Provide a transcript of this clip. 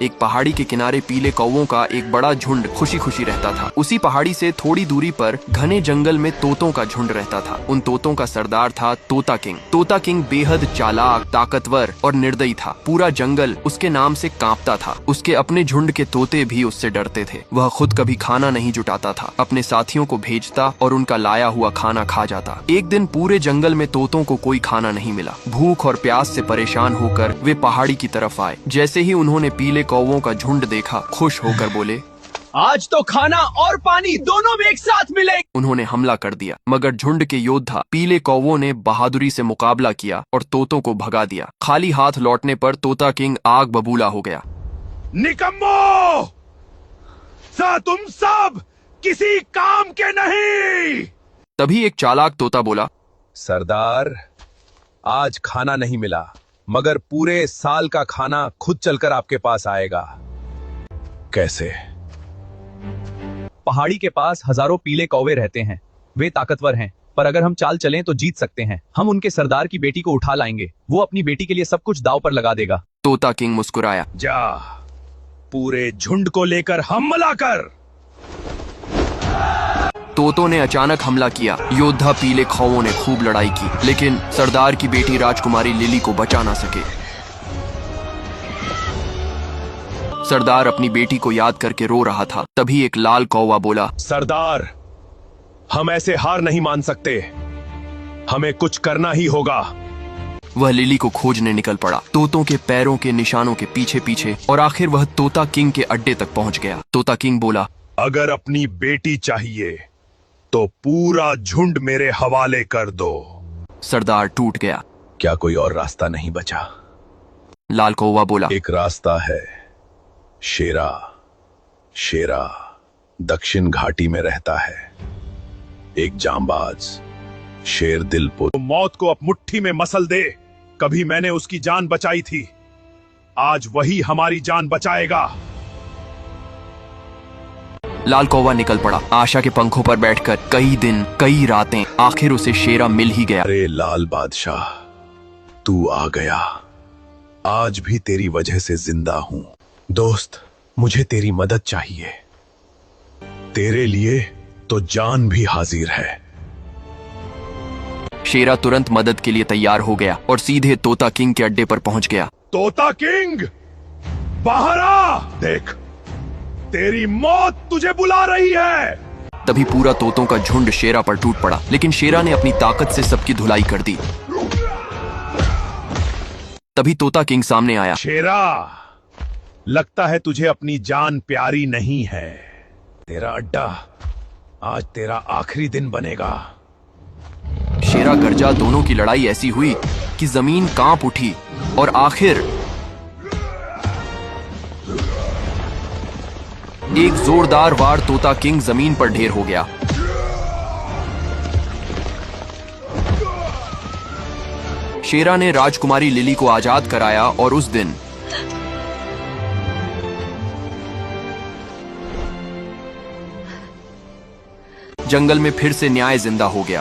एक पहाड़ी के किनारे पीले कौवों का एक बड़ा झुंड खुशी खुशी रहता था। उसी पहाड़ी से थोड़ी दूरी पर घने जंगल में तोतों का झुंड रहता था। उन तोतों का सरदार था तोता किंग। तोता किंग बेहद चालाक, ताकतवर और निर्दयी था। पूरा जंगल उसके नाम से कांपता था। उसके अपने झुंड के तोते भी उससे डरते थे। वह खुद कभी खाना नहीं जुटाता था, अपने साथियों को भेजता और उनका लाया हुआ खाना खा जाता। एक दिन पूरे जंगल में तोतों को कोई खाना नहीं मिला। भूख और प्यास से परेशान होकर वे पहाड़ी की तरफ आए। जैसे ही उन्होंने पीले कौवों का झुंड देखा, खुश होकर बोले, आज तो खाना और पानी दोनों में एक साथ मिले। उन्होंने हमला कर दिया, मगर झुंड के योद्धा पीले कौवों ने बहादुरी से मुकाबला किया और तोतों को भगा दिया। खाली हाथ लौटने पर तोता किंग आग बबूला हो गया। निकम्मो! तुम सब किसी काम के नहीं। तभी एक चालाक तोता बोला, सरदार, आज खाना नहीं मिला, मगर पूरे साल का खाना खुद चलकर आपके पास आएगा। कैसे? पहाड़ी के पास हजारों पीले कौवे रहते हैं। वे ताकतवर हैं, पर अगर हम चाल चलें तो जीत सकते हैं। हम उनके सरदार की बेटी को उठा लाएंगे। वो अपनी बेटी के लिए सब कुछ दांव पर लगा देगा। तोता किंग मुस्कुराया। जा, पूरे झुंड को लेकर हमला कर। तोतों ने अचानक हमला किया। योद्धा पीले कौवों ने खूब लड़ाई की, लेकिन सरदार की बेटी राजकुमारी लिली को बचा ना सके। सरदार अपनी बेटी को याद करके रो रहा था। तभी एक लाल कौवा बोला, सरदार, हम ऐसे हार नहीं मान सकते। हमें कुछ करना ही होगा। वह लिली को खोजने निकल पड़ा, तोतों के पैरों के निशानों के पीछे पीछे, और आखिर वह तोता किंग के अड्डे तक पहुंच गया। तोता किंग बोला, अगर अपनी बेटी चाहिए तो पूरा झुंड मेरे हवाले कर दो। सरदार टूट गया। क्या कोई और रास्ता नहीं बचा? लाल कौवा बोला, एक रास्ता है। शेरा शेरा दक्षिण घाटी में रहता है। एक जांबाज शेर दिलपुर मौत को अब मुट्ठी में मसल दे। कभी मैंने उसकी जान बचाई थी, आज वही हमारी जान बचाएगा। लाल कौवा निकल पड़ा, आशा के पंखों पर बैठकर। कई दिन, कई रातें, आखिर उसे शेरा मिल ही गया। अरे लाल बादशाह, तू आ गया। आज भी तेरी वजह से जिंदा हूं। दोस्त, मुझे तेरी मदद चाहिए। तेरे लिए तो जान भी हाजिर है। शेरा तुरंत मदद के लिए तैयार हो गया और सीधे तोता किंग के अड्डे पर पहुंच गया। तोता किंग, बाहर आ। देख, तेरी मौत तुझे बुला रही है। तभी पूरा तोतों का झुंड शेरा पर टूट पड़ा, लेकिन शेरा ने अपनी ताकत से सबकी धुलाई कर दी। तभी तोता किंग सामने आया। शेरा, लगता है तुझे अपनी जान प्यारी नहीं है। तेरा अड्डा आज तेरा आखिरी दिन बनेगा। शेरा गरजा। दोनों की लड़ाई ऐसी हुई कि जमीन कांप उठी और आखिर एक जोरदार वार तोता किंग जमीन पर ढेर हो गया। शेरा ने राजकुमारी लिली को आजाद कराया और उस दिन जंगल में फिर से न्याय जिंदा हो गया।